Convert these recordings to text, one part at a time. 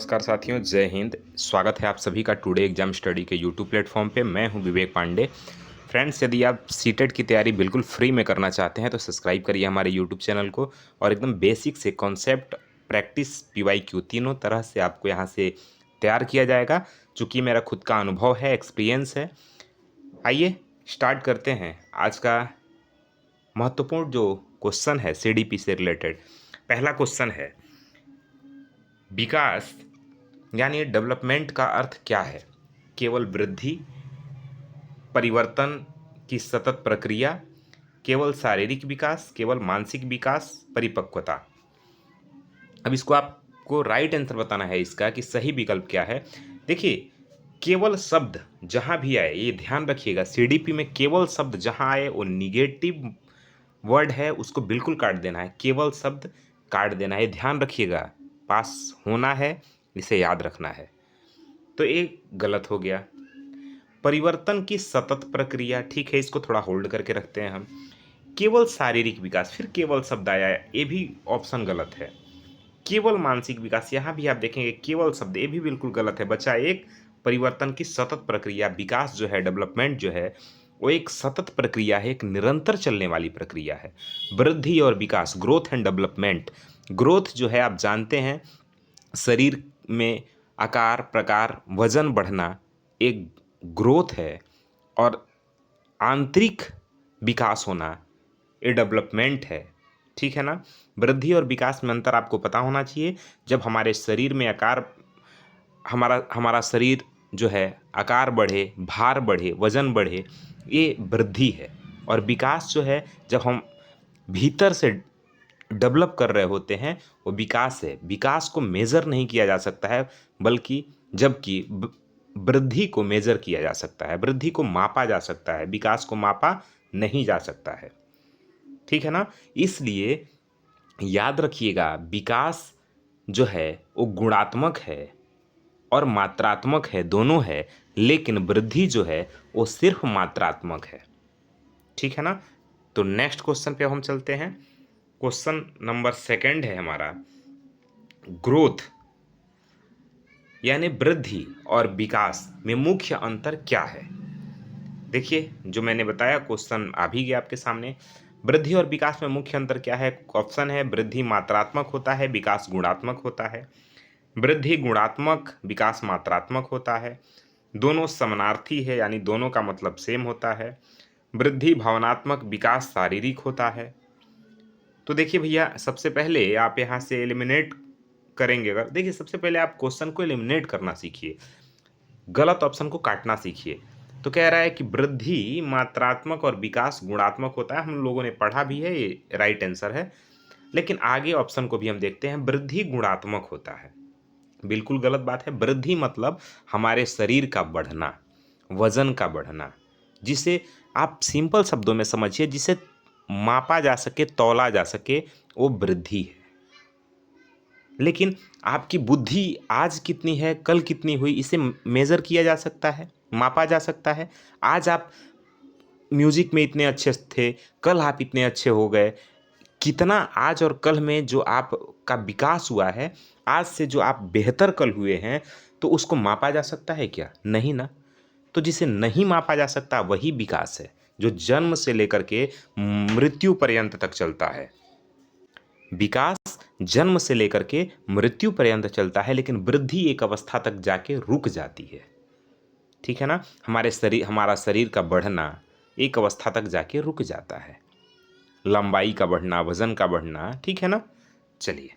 नमस्कार साथियों, जय हिंद। स्वागत है आप सभी का टुडे एग्जाम स्टडी के यूट्यूब प्लेटफॉर्म पे। मैं हूं विवेक पांडे। फ्रेंड्स, यदि आप सीटेट की तैयारी बिल्कुल फ्री में करना चाहते हैं तो सब्सक्राइब करिए हमारे यूट्यूब चैनल को। और एकदम बेसिक से कॉन्सेप्ट, प्रैक्टिस, पीवाईक्यू तीनों तरह से आपको यहाँ से तैयार किया जाएगा। चूँकि मेरा खुद का अनुभव है, एक्सपीरियंस है। आइए स्टार्ट करते हैं आज का महत्वपूर्ण जो क्वेश्चन है सीडीपी से रिलेटेड। पहला क्वेश्चन है, विकास यानी डेवलपमेंट का अर्थ क्या है? केवल वृद्धि, परिवर्तन की सतत प्रक्रिया, केवल शारीरिक विकास, केवल मानसिक विकास, परिपक्वता। अब इसको आपको राइट आंसर बताना है इसका कि सही विकल्प क्या है। देखिए, केवल शब्द जहां भी आए, ये ध्यान रखिएगा, सीडीपी में केवल शब्द जहां आए वो निगेटिव वर्ड है, उसको बिल्कुल काट देना है। केवल शब्द काट देना है, ध्यान रखिएगा। पास होना है, इसे याद रखना है। तो ये गलत हो गया। परिवर्तन की सतत प्रक्रिया, ठीक है, इसको थोड़ा होल्ड करके रखते हैं हम। केवल शारीरिक विकास, फिर केवल शब्द आया, ये भी ऑप्शन गलत है। केवल मानसिक विकास, यहाँ भी आप देखेंगे केवल शब्द, ये भी बिल्कुल गलत है। बचा एक परिवर्तन की सतत प्रक्रिया। विकास जो है, डेवलपमेंट जो है, वो एक सतत प्रक्रिया है, एक निरंतर चलने वाली प्रक्रिया है। वृद्धि और विकास, ग्रोथ एंड डेवलपमेंट। ग्रोथ जो है आप जानते हैं, शरीर में आकार, प्रकार, वजन बढ़ना एक ग्रोथ है। और आंतरिक विकास होना ये डेवलपमेंट है। ठीक है ना? वृद्धि और विकास में अंतर आपको पता होना चाहिए। जब हमारे शरीर में आकार, हमारा हमारा शरीर जो है आकार बढ़े, भार बढ़े, वजन बढ़े, ये वृद्धि है। और विकास जो है, जब हम भीतर से डेवलप कर रहे होते हैं, वो विकास है। विकास को मेज़र नहीं किया जा सकता है, बल्कि जबकि वृद्धि को मेज़र किया जा सकता है, वृद्धि को मापा जा सकता है, विकास को मापा नहीं जा सकता है। ठीक है ना? इसलिए याद रखिएगा, विकास जो है वो गुणात्मक है और मात्रात्मक है, दोनों है। लेकिन वृद्धि जो है वो सिर्फ मात्रात्मक है। ठीक है ना? तो नेक्स्ट क्वेश्चन पे हम चलते हैं। क्वेश्चन नंबर सेकंड है हमारा, ग्रोथ यानी वृद्धि और विकास में मुख्य अंतर क्या है? देखिए, जो मैंने बताया क्वेश्चन आ भी गया आपके सामने। वृद्धि और विकास में मुख्य अंतर क्या है? ऑप्शन है, वृद्धि मात्रात्मक होता है, विकास गुणात्मक होता है। वृद्धि गुणात्मक, विकास मात्रात्मक होता है। दोनों समानार्थी है, यानी दोनों का मतलब सेम होता है। वृद्धि भावनात्मक, विकास शारीरिक होता है। तो देखिए भैया, सबसे पहले आप यहाँ से एलिमिनेट करेंगे। अगर देखिए, सबसे पहले आप क्वेश्चन को एलिमिनेट करना सीखिए, गलत ऑप्शन को काटना सीखिए। तो कह रहा है कि वृद्धि मात्रात्मक और विकास गुणात्मक होता है। हम लोगों ने पढ़ा भी है, ये राइट आंसर है। लेकिन आगे ऑप्शन को भी हम देखते हैं, वृद्धि गुणात्मक होता है। बिल्कुल गलत बात है। वृद्धि मतलब हमारे शरीर का बढ़ना, वजन का बढ़ना, जिसे आप सिंपल शब्दों में समझिए, जिसे मापा जा सके, तौला जा सके, वो वृद्धि है। लेकिन आपकी बुद्धि आज कितनी है, कल कितनी हुई, इसे मेज़र किया जा सकता है, मापा जा सकता है। आज आप म्यूज़िक में इतने अच्छे थे, कल आप इतने अच्छे हो गए। कितना आज और कल में जो आपका विकास हुआ है, आज से जो आप बेहतर कल हुए हैं, तो उसको मापा जा सकता है क्या? नहीं ना। तो जिसे नहीं मापा जा सकता वही विकास है, जो जन्म से लेकर के मृत्यु पर्यंत तक चलता है। विकास जन्म से लेकर के मृत्यु पर्यंत चलता है, लेकिन वृद्धि एक अवस्था तक जाके रुक जाती है। ठीक है ना? हमारा शरीर का बढ़ना एक अवस्था तक जाके रुक जाता है। लंबाई का बढ़ना, वजन का बढ़ना, ठीक है ना? चलिए,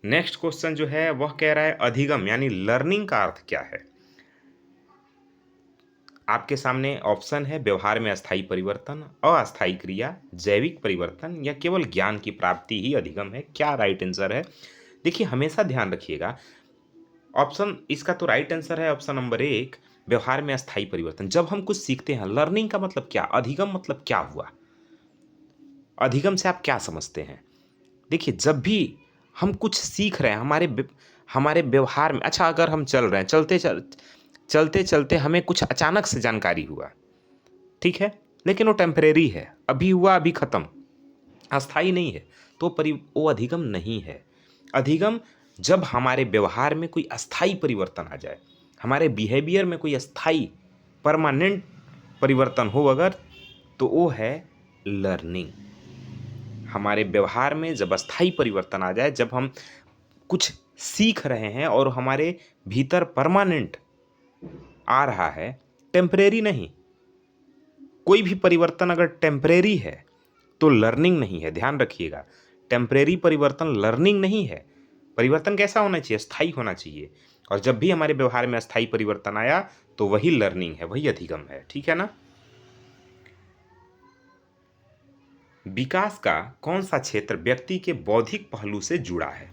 नेक्स्ट क्वेश्चन जो है वह कह रहा है, अधिगम यानी लर्निंग का अर्थ क्या है? आपके सामने ऑप्शन है, व्यवहार में अस्थायी परिवर्तन, अस्थायी क्रिया, जैविक परिवर्तन, या केवल ज्ञान की प्राप्ति ही अधिगम है। क्या राइट आंसर है? देखिए, हमेशा ध्यान रखिएगा, ऑप्शन इसका तो राइट आंसर है ऑप्शन नंबर एक, व्यवहार में अस्थायी परिवर्तन। जब हम कुछ सीखते हैं, लर्निंग का मतलब क्या, अधिगम मतलब क्या हुआ? अधिगम से आप क्या समझते हैं? देखिए, जब भी हम कुछ सीख रहे हैं, हमारे व्यवहार में, अच्छा, अगर हम चल रहे हैं, चलते चलते हमें कुछ अचानक से जानकारी हुआ, ठीक है, लेकिन वो टेम्परेरी है, अभी हुआ अभी खत्म, अस्थाई नहीं है। तो वो अधिगम नहीं है। अधिगम जब हमारे व्यवहार में कोई अस्थाई परिवर्तन आ जाए, हमारे बिहेवियर में कोई अस्थाई परमानेंट परिवर्तन हो अगर, तो वो है लर्निंग। हमारे व्यवहार में जब अस्थाई परिवर्तन आ जाए, जब हम कुछ सीख रहे हैं और हमारे भीतर परमानेंट आ रहा है, टेम्परेरी नहीं। कोई भी परिवर्तन अगर टेम्परेरी है तो लर्निंग नहीं है, ध्यान रखिएगा। टेम्परेरी परिवर्तन लर्निंग नहीं है। परिवर्तन कैसा होना चाहिए? स्थायी होना चाहिए। और जब भी हमारे व्यवहार में अस्थायी परिवर्तन आया तो वही लर्निंग है, वही अधिगम है, ठीक है ना। विकास का कौन सा क्षेत्र व्यक्ति के बौद्धिक पहलू से जुड़ा है?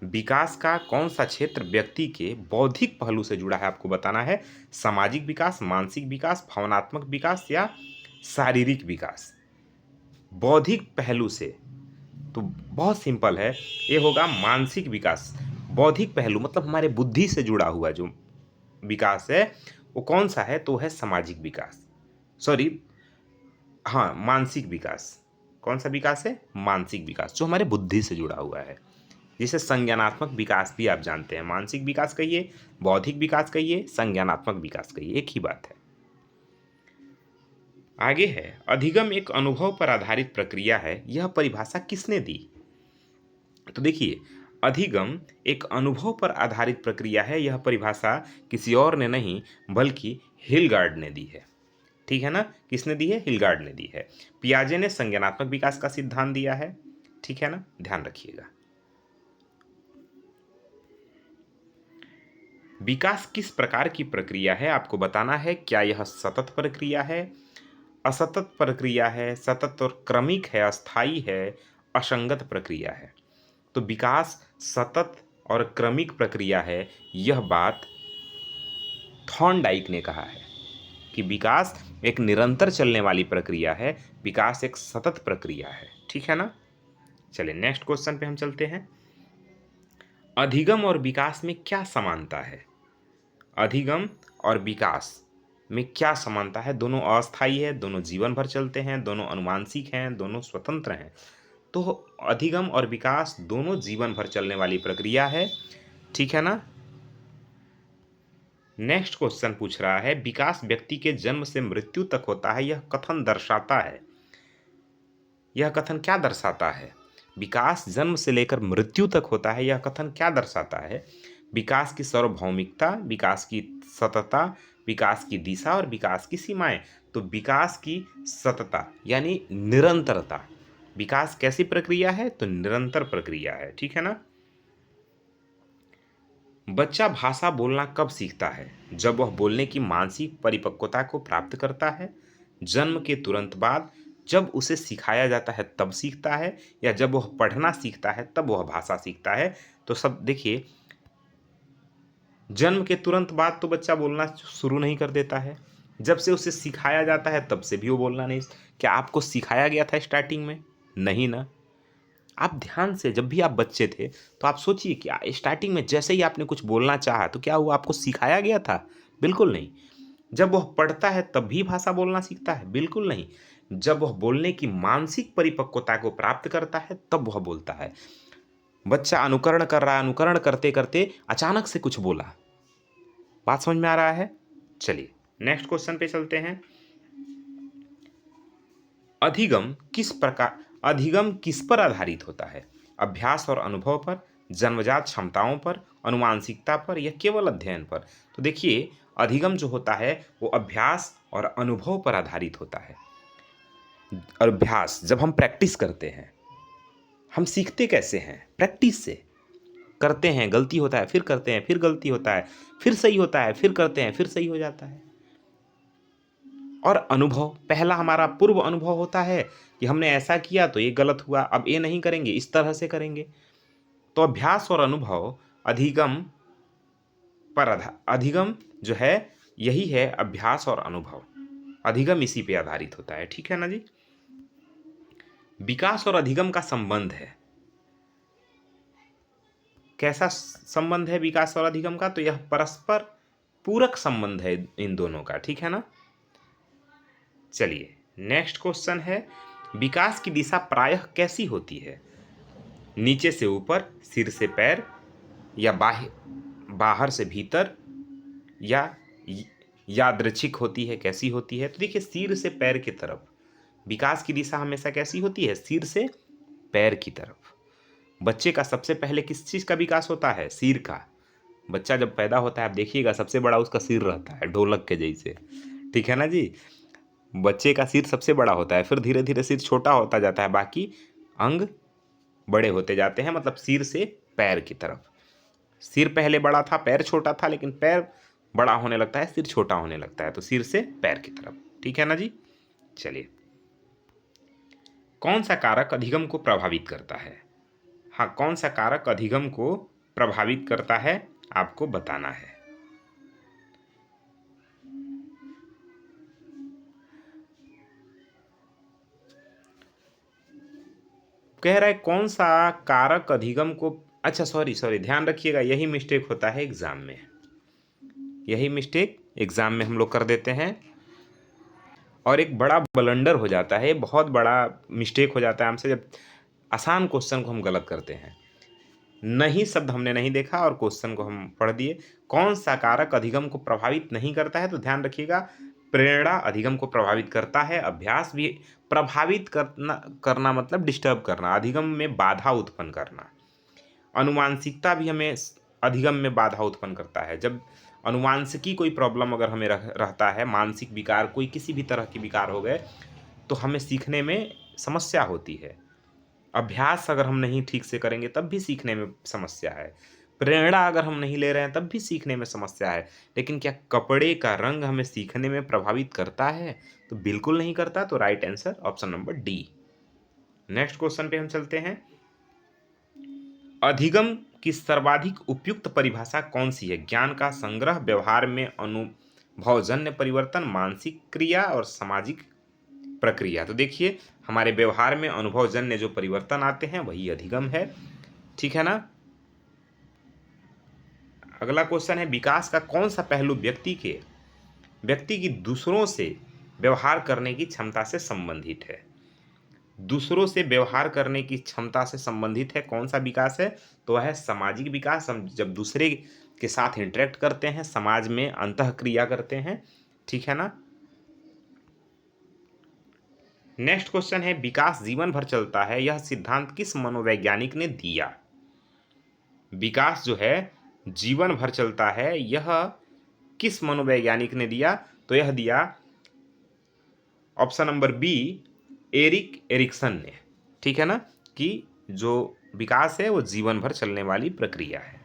विकास का कौन सा क्षेत्र व्यक्ति के बौद्धिक पहलू से जुड़ा है, आपको बताना है। सामाजिक विकास, मानसिक विकास, भावनात्मक विकास या शारीरिक विकास? बौद्धिक पहलू से तो बहुत सिंपल है, ये होगा मानसिक विकास। बौद्धिक पहलू मतलब हमारे बुद्धि से जुड़ा हुआ जो विकास है वो कौन सा है? तो है सामाजिक विकास, सॉरी, हाँ, मानसिक विकास। कौन सा विकास है? मानसिक विकास, जो हमारे बुद्धि से जुड़ा हुआ है, जिसे संज्ञानात्मक विकास भी आप जानते हैं। मानसिक विकास कहिए, बौद्धिक विकास कहिए, संज्ञानात्मक विकास कहिए, एक ही बात है। आगे है, अधिगम एक अनुभव पर आधारित प्रक्रिया है, यह परिभाषा किसने दी? तो देखिए, अधिगम एक अनुभव पर आधारित प्रक्रिया है, यह परिभाषा किसी और ने नहीं बल्कि हिलगार्ड ने दी है, ठीक है ना। किसने दी है? हिलगार्ड ने दी है। पियाजे ने संज्ञानात्मक विकास का सिद्धांत दिया है, ठीक है ना, ध्यान रखिएगा। विकास किस प्रकार की प्रक्रिया है, आपको बताना है। क्या यह सतत प्रक्रिया है, असतत प्रक्रिया है, सतत और क्रमिक है, अस्थायी है, असंगत प्रक्रिया है? तो विकास सतत और क्रमिक प्रक्रिया है, यह बात थॉर्नडाइक ने कहा है कि विकास एक निरंतर चलने वाली प्रक्रिया है, विकास एक सतत प्रक्रिया है, ठीक है ना। चलिए नेक्स्ट क्वेश्चन पे हम चलते हैं। अधिगम और विकास में क्या समानता है? अधिगम और विकास में क्या समानता है? दोनों अस्थायी है, दोनों जीवन भर चलते हैं, दोनों अनुवांशिक हैं, दोनों स्वतंत्र हैं। तो अधिगम और विकास दोनों जीवन भर चलने वाली प्रक्रिया है, ठीक है ना। नेक्स्ट क्वेश्चन पूछ रहा है, विकास व्यक्ति के जन्म से मृत्यु तक होता है, यह कथन दर्शाता है। यह कथन क्या दर्शाता है? विकास जन्म से लेकर मृत्यु तक होता है, यह कथन क्या दर्शाता है? विकास की सार्वभौमिकता, विकास की सततता, विकास की दिशा और विकास की सीमाएं। तो विकास की सततता यानी निरंतरता। विकास कैसी प्रक्रिया है? तो निरंतर प्रक्रिया है, ठीक है ना। बच्चा भाषा बोलना कब सीखता है? जब वह बोलने की मानसिक परिपक्वता को प्राप्त करता है, जन्म के तुरंत बाद, जब उसे सिखाया जाता है तब सीखता है, या जब वह पढ़ना सीखता है तब वह भाषा सीखता है? तो सब देखिए, जन्म के तुरंत बाद तो बच्चा बोलना शुरू नहीं कर देता है, जब से उसे सिखाया जाता है तब से भी वो बोलना नहीं। क्या आपको सिखाया गया था स्टार्टिंग में? नहीं ना। आप ध्यान से, जब भी आप बच्चे थे तो आप सोचिए कि स्टार्टिंग में जैसे ही आपने कुछ बोलना चाहा तो क्या वो आपको सिखाया गया था? बिल्कुल नहीं। जब वह पढ़ता है तब भी भाषा बोलना सीखता है? बिल्कुल नहीं। जब वह बोलने की मानसिक परिपक्वता को प्राप्त करता है तब वह बोलता है। बच्चा अनुकरण कर रहा है, अनुकरण करते करते अचानक से कुछ बोला। बात समझ में आ रहा है? चलिए नेक्स्ट क्वेश्चन पे चलते हैं। अधिगम किस पर आधारित होता है? अभ्यास और अनुभव पर, जन्मजात क्षमताओं पर, अनुवांशिकता पर या केवल अध्ययन पर? तो देखिए, अधिगम जो होता है वो अभ्यास और अनुभव पर आधारित होता है। अभ्यास, जब हम प्रैक्टिस करते हैं, हम सीखते कैसे हैं? प्रैक्टिस से करते हैं, गलती होता है, फिर करते हैं, फिर गलती होता है, फिर सही होता है, फिर करते हैं, फिर सही हो जाता है। और अनुभव, पहला हमारा पूर्व अनुभव होता है कि हमने ऐसा किया तो ये गलत हुआ, अब ये नहीं करेंगे, इस तरह से करेंगे। तो अभ्यास और अनुभव अधिगम अधिगम जो है यही है, अभ्यास और अनुभव। अधिगम इसी पे आधारित होता है, ठीक है ना जी। विकास और अधिगम का संबंध है, कैसा संबंध है विकास और अधिगम का? तो यह परस्पर पूरक संबंध है इन दोनों का, ठीक है ना। चलिए नेक्स्ट क्वेश्चन है, विकास की दिशा प्रायः कैसी होती है? नीचे से ऊपर, सिर से पैर, या बाहर से भीतर, या यादृच्छिक होती है, कैसी होती है? तो देखिए, सिर से पैर की तरफ विकास की दिशा हमेशा कैसी होती है? सिर से पैर की तरफ। बच्चे का सबसे पहले किस चीज़ का विकास होता है? सिर का। बच्चा जब पैदा होता है, आप देखिएगा सबसे बड़ा उसका सिर रहता है, ढोलक के जैसे। ठीक है ना जी? बच्चे का सिर सबसे बड़ा होता है, फिर धीरे धीरे सिर छोटा होता जाता है, बाकी अंग बड़े होते जाते हैं, मतलब सिर से पैर की तरफ। सिर पहले बड़ा था, पैर छोटा था, लेकिन पैर बड़ा होने लगता है, सिर छोटा होने लगता है, तो सिर से पैर की तरफ। ठीक है ना जी? चलिए, कौन सा कारक अधिगम को प्रभावित करता है? हाँ, कौन सा कारक अधिगम को प्रभावित करता है, आपको बताना है। कह रहा है कौन सा कारक अधिगम को, अच्छा सॉरी ध्यान रखिएगा, यही मिस्टेक होता है एग्जाम में, यही मिस्टेक एग्जाम में हम लोग कर देते हैं, और एक बड़ा ब्लंडर हो जाता है, बहुत बड़ा मिस्टेक हो जाता है हमसे, जब आसान क्वेश्चन को हम गलत करते हैं। नहीं शब्द हमने नहीं देखा और क्वेश्चन को हम पढ़ दिए। कौन सा कारक अधिगम को प्रभावित नहीं करता है? तो ध्यान रखिएगा, प्रेरणा अधिगम को प्रभावित करता है, अभ्यास भी। प्रभावित करना मतलब डिस्टर्ब करना, अधिगम में बाधा उत्पन्न करना। अनुवांशिकता भी हमें अधिगम में बाधा उत्पन्न करता है। जब अनुवांशिकी कोई प्रॉब्लम अगर हमें रहता है, मानसिक विकार, कोई किसी भी तरह के विकार हो गए, तो हमें सीखने में समस्या होती है। अभ्यास अगर हम नहीं ठीक से करेंगे तब भी सीखने में समस्या है। प्रेरणा अगर हम नहीं ले रहे हैं तब भी सीखने में समस्या है। लेकिन क्या कपड़े का रंग हमें सीखने में प्रभावित करता है? तो बिल्कुल नहीं करता। तो right answer option number D. Next question पे हम चलते हैं। अधिगम की सर्वाधिक उपयुक्त परिभाषा कौन सी है? ज्ञान का संग्रह, व्यवहार में अनुभवजन्य परिवर्तन, मानसिक क्रिया और सामाजिक प्रक्रिया। तो देखिए, हमारे व्यवहार में अनुभवजन्य जो परिवर्तन आते हैं वही अधिगम है। ठीक है ना? अगला क्वेश्चन है, विकास का कौन सा पहलू व्यक्ति की दूसरों से व्यवहार करने की क्षमता से संबंधित है? दूसरों से व्यवहार करने की क्षमता से संबंधित है कौन सा विकास है? तो वह है सामाजिक विकास। हम जब दूसरे के साथ इंटरेक्ट करते हैं, समाज में अंतःक्रिया करते हैं। ठीक है ना? नेक्स्ट क्वेश्चन है, विकास जीवन भर चलता है, यह सिद्धांत किस मनोवैज्ञानिक ने दिया? विकास जो है जीवन भर चलता है, यह किस मनोवैज्ञानिक ने दिया? तो यह दिया option number B, Erik Erikson ने। ठीक है ना? कि जो विकास है वो जीवन भर चलने वाली प्रक्रिया है।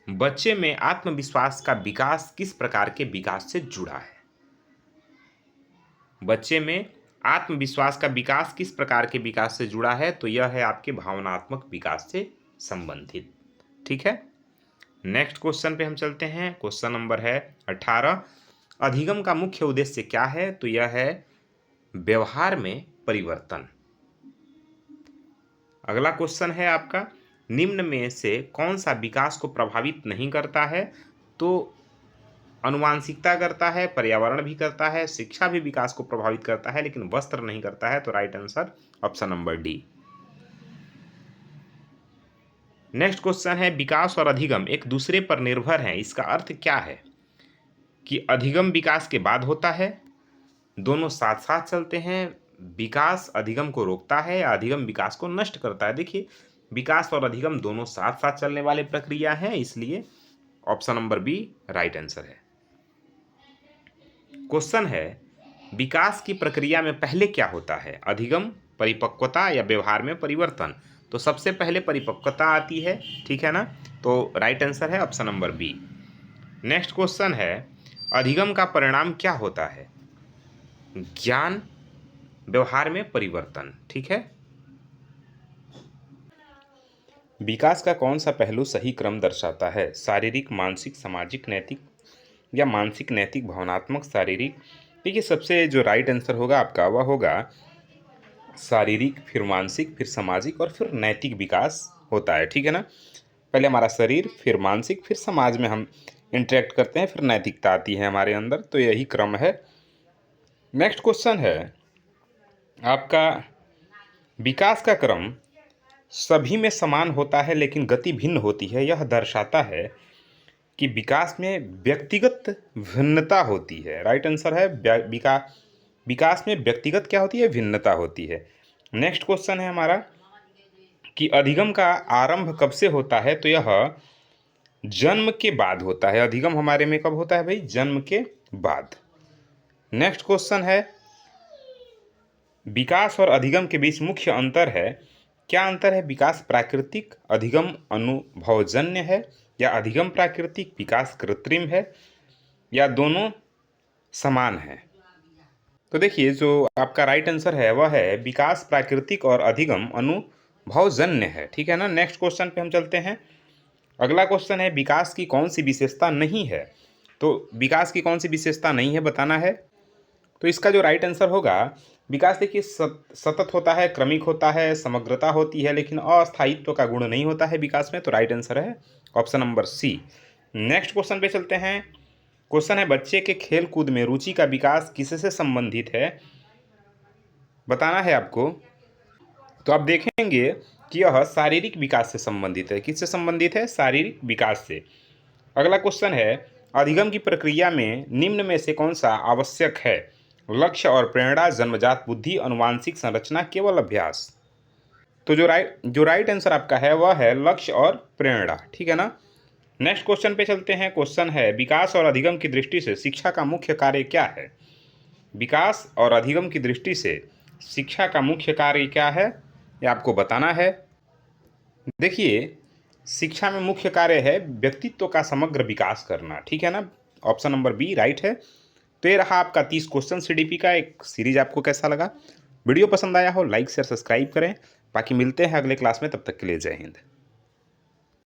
बच्चे में आत्मविश्वास का विकास किस प्रकार के विकास से जुड़ा है? बच्चे में आत्मविश्वास का विकास किस प्रकार के विकास से जुड़ा है? तो यह है आपके भावनात्मक विकास से संबंधित। ठीक है? नेक्स्ट क्वेश्चन पे हम चलते हैं। क्वेश्चन नंबर है 18। अधिगम का मुख्य उद्देश्य क्या है? तो यह है व्यवहार में परिवर्तन। अगला क्वेश्चन है आपका, निम्न में से कौन सा विकास को प्रभावित नहीं करता है? तो अनुवांशिकता करता है, पर्यावरण भी करता है, शिक्षा भी विकास को प्रभावित करता है, लेकिन वस्त्र नहीं करता है। तो right answer option number D. Next question है, विकास और अधिगम एक दूसरे पर निर्भर हैं, इसका अर्थ क्या है? कि अधिगम विकास के बाद होता है, दोनों साथ साथ चलते हैं, विकास अधिगम को रोकता है, या अधिगम विकास को नष्ट करता है। देखिए, विकास और अधिगम दोनों साथ साथ चलने वाले प्रक्रिया हैं, इसलिए option number B right answer है। क्वेश्चन है, विकास की प्रक्रिया में पहले क्या होता है? अधिगम, परिपक्वता या व्यवहार में परिवर्तन? तो सबसे पहले परिपक्वता आती है। ठीक है ना? तो राइट आंसर है option number B. Next question है, अधिगम का परिणाम क्या होता है? ज्ञान, व्यवहार में परिवर्तन। ठीक है? विकास का कौन सा पहलू सही क्रम दर्शाता है? शारीरिक, मानसिक, सामाजिक, नैतिक, या मानसिक, नैतिक, भावनात्मक, शारीरिक? देखिए, सबसे जो राइट आंसर होगा आपका वह होगा शारीरिक, फिर मानसिक, फिर सामाजिक और फिर नैतिक विकास होता है। ठीक है ना? पहले हमारा शरीर, फिर मानसिक, फिर समाज में हम इंटरेक्ट करते हैं, फिर नैतिकता आती है हमारे अंदर। तो यही क्रम है। नेक्स्ट क्वेश्चन है, आपका विकास का क्रम सभी में समान होता है लेकिन गति भिन्न होती है। यह दर्शाता है कि विकास में व्यक्तिगत भिन्नता होती है। राइट आंसर है विकास में व्यक्तिगत क्या होती है? भिन्नता होती है। नेक्स्ट क्वेश्चन है हमारा कि अधिगम का आरंभ कब से होता है? तो यह जन्म के बाद होता है। अधिगम हमारे में कब होता है भाई? जन्म के बाद। नेक्स्ट क्वेश्चन है विकास और अधिगम के बीच मुख्य अंतर है। क्या अंतर है? विकास प्राकृतिक, अधिगम अनुभवजन्य है, या अधिगम प्राकृतिक, विकास कृत्रिम है, या दोनों समान है? तो देखिए जो आपका राइट आंसर है वह है विकास प्राकृतिक और अधिगम अनुभवजन्य है। ठीक है ना। नेक्स्ट क्वेश्चन पे हम चलते हैं। अगला क्वेश्चन है विकास की कौन सी विशेषता नहीं है? तो विकास की कौन सी विशेषता नहीं है बताना है। तो इसका जो राइट आंसर होगा, विकास देखिए सतत होता है, क्रमिक होता है, समग्रता होती है, लेकिन अस्थायित्व का गुण नहीं होता है विकास में। तो राइट आंसर है option number C. Next question पे चलते हैं। क्वेश्चन है बच्चे के खेल कूद में रुचि का विकास किससे संबंधित है? बताना है आपको। तो आप देखेंगे कि यह शारीरिक विकास से संबंधित है। किससे संबंधित है? शारीरिक विकास से। अगला क्वेश्चन है अधिगम की प्रक्रिया में निम्न में से कौन सा आवश्यक है? लक्ष्य और प्रेरणा, जन्मजात बुद्धि, अनुवांशिक संरचना, केवल अभ्यास। तो जो राइट आंसर आपका है वह है लक्ष्य और प्रेरणा। ठीक है ना। नेक्स्ट क्वेश्चन पे चलते हैं। क्वेश्चन है विकास और अधिगम की दृष्टि से शिक्षा का मुख्य कार्य क्या है? विकास और अधिगम की दृष्टि से शिक्षा का मुख्य कार्य क्या है, ये आपको बताना है। देखिए शिक्षा में मुख्य कार्य है व्यक्तित्व का समग्र विकास करना। ठीक है ना। ऑप्शन नंबर बी राइट है। तो ये रहा आपका 30 क्वेश्चन सीडीपी का एक सीरीज। आपको कैसा लगा? वीडियो पसंद आया हो लाइक शेयर सब्सक्राइब करें। बाकी मिलते हैं अगले क्लास में, तब तक के लिए जय हिंद।